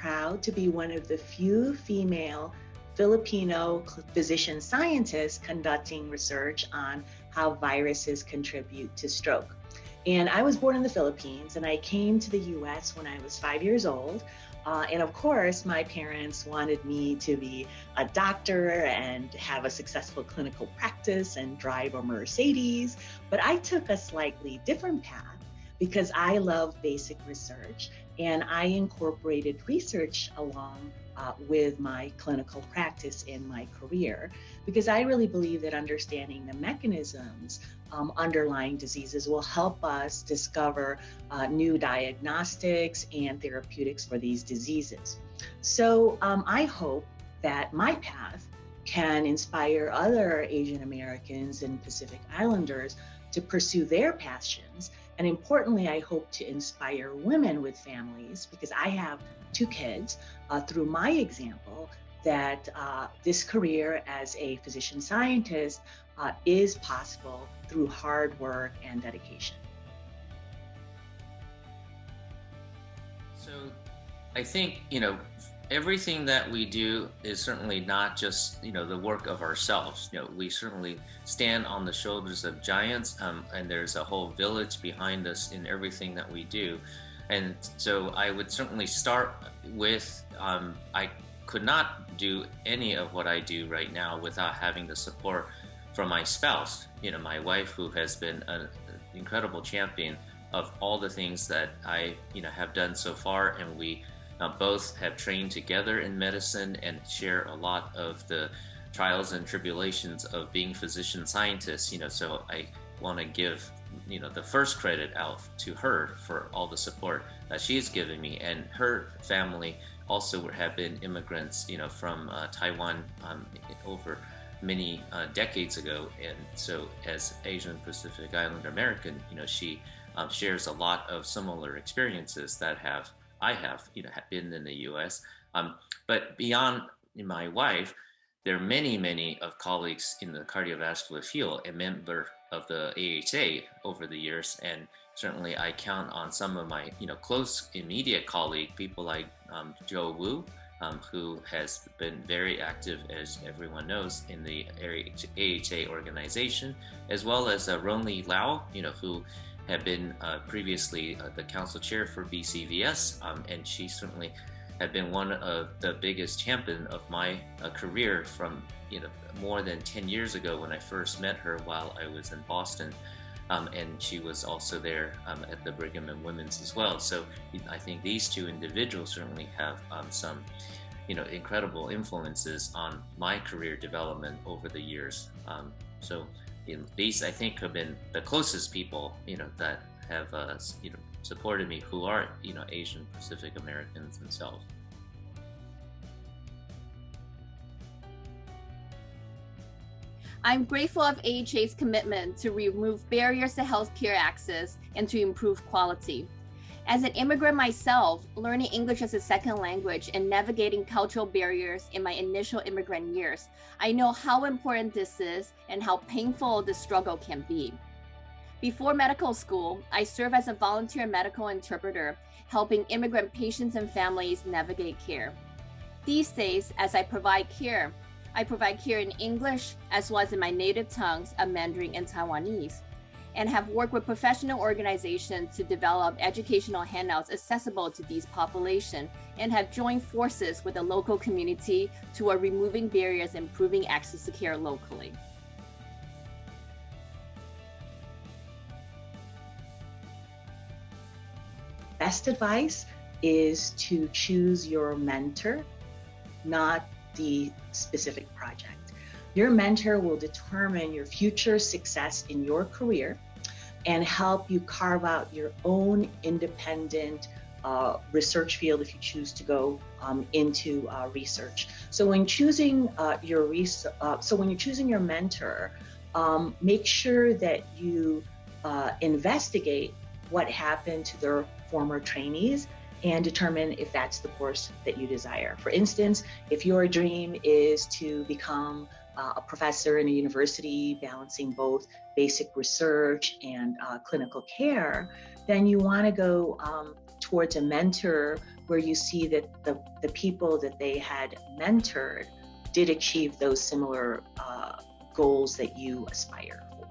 proud to be one of the few female Filipino physician scientists conducting research on how viruses contribute to stroke. And I was born in the Philippines, and I came to the US when I was 5 years old. And of course, my parents wanted me to be a doctor and have a successful clinical practice and drive a Mercedes. But I took a slightly different path because I love basic research, and I incorporated research along with my clinical practice in my career, because I really believe that understanding the mechanisms underlying diseases will help us discover new diagnostics and therapeutics for these diseases. So I hope that my path can inspire other Asian Americans and Pacific Islanders to pursue their passions. And importantly, I hope to inspire women with families, because I have 2 kids, through my example, that this career as a physician scientist is possible through hard work and dedication. So I think, everything that we do is certainly not just, the work of ourselves. We certainly stand on the shoulders of giants, and there's a whole village behind us in everything that we do. And so I would certainly start with, I could not do any of what I do right now without having the support from my spouse, my wife, who has been an incredible champion of all the things that I, have done so far. And we both have trained together in medicine and share a lot of the trials and tribulations of being physician scientists, so I want to give, the first credit out to her for all the support that she's given me. And her family also have been immigrants, from Taiwan over many decades ago. And so as Asian Pacific Islander American, she shares a lot of similar experiences that I have been in the U.S. But beyond my wife, there are many of colleagues in the cardiovascular field and member of the AHA over the years. And certainly I count on some of my, close immediate colleague, people like Joe Wu, who has been very active, as everyone knows, in the AHA organization, as well as Ronli Lau, who had been previously the council chair for BCVS, and she certainly had been one of the biggest champion of my career from more than 10 years ago when I first met her while I was in Boston, and she was also there at the Brigham and Women's as well. So I think these 2 individuals certainly have some incredible influences on my career development over the years. So these, I think, have been the closest people, that have, supported me, who are, Asian Pacific Americans themselves. I'm grateful of AHA's commitment to remove barriers to healthcare access and to improve quality. As an immigrant myself, learning English as a second language and navigating cultural barriers in my initial immigrant years, I know how important this is and how painful the struggle can be. Before medical school, I served as a volunteer medical interpreter, helping immigrant patients and families navigate care. These days, as I provide care in English as well as in my native tongues of Mandarin and Taiwanese, and have worked with professional organizations to develop educational handouts accessible to these populations, and have joined forces with the local community toward removing barriers and improving access to care locally. Best advice is to choose your mentor, not the specific project. Your mentor will determine your future success in your career and help you carve out your own independent research field if you choose to go into research. So when choosing your mentor, make sure that you investigate what happened to their former trainees and determine if that's the course that you desire. For instance, if your dream is to become a professor in a university balancing both basic research and clinical care, then you want to go towards a mentor where you see that the people that they had mentored did achieve those similar goals that you aspire for.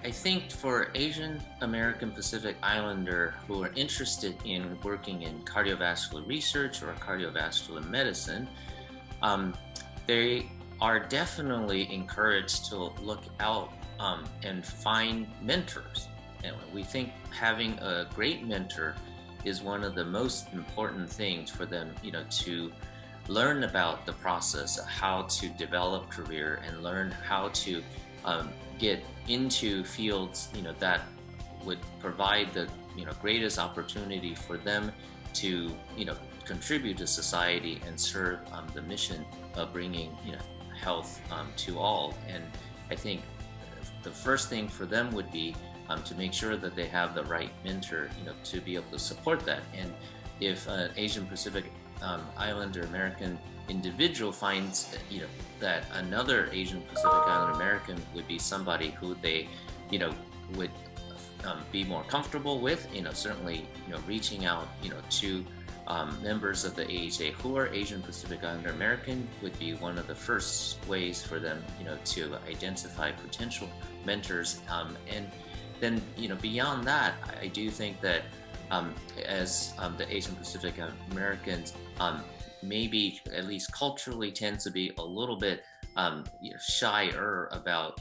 I think for Asian American Pacific Islander who are interested in working in cardiovascular research or cardiovascular medicine, they are definitely encouraged to look out and find mentors. And we think having a great mentor is one of the most important things for them, to learn about the process of how to develop career and learn how to get into fields, that would provide the, greatest opportunity for them to, contribute to society and serve the mission of bringing, health to all. And I think the first thing for them would be to make sure that they have the right mentor, to be able to support that. And if an Asian Pacific Islander American individual finds, that another Asian Pacific Islander American would be somebody who they, would be more comfortable with, certainly, reaching out, to members of the AHA who are Asian Pacific Islander American would be one of the first ways for them, to identify potential mentors. And then, beyond that, I do think that as the Asian Pacific Americans maybe at least culturally tend to be a little bit shyer about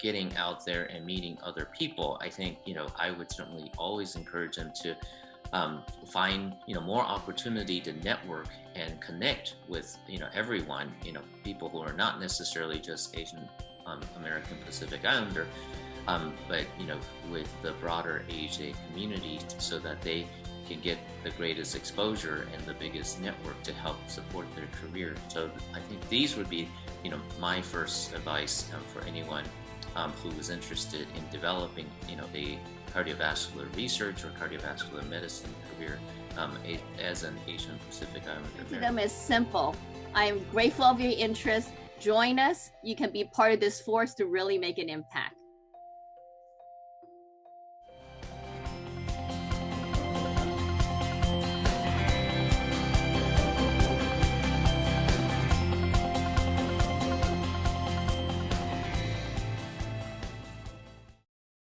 getting out there and meeting other people, I think I would certainly always encourage them to find more opportunity to network and connect with everyone, people who are not necessarily just Asian American Pacific Islander, but with the broader AHA community, so that they can get the greatest exposure and the biggest network to help support their career. So I think these would be my first advice for anyone who is interested in developing a cardiovascular research or cardiovascular medicine career as an Asian Pacific Islander American. To them is simple. I am grateful of your interest. Join us. You can be part of this force to really make an impact.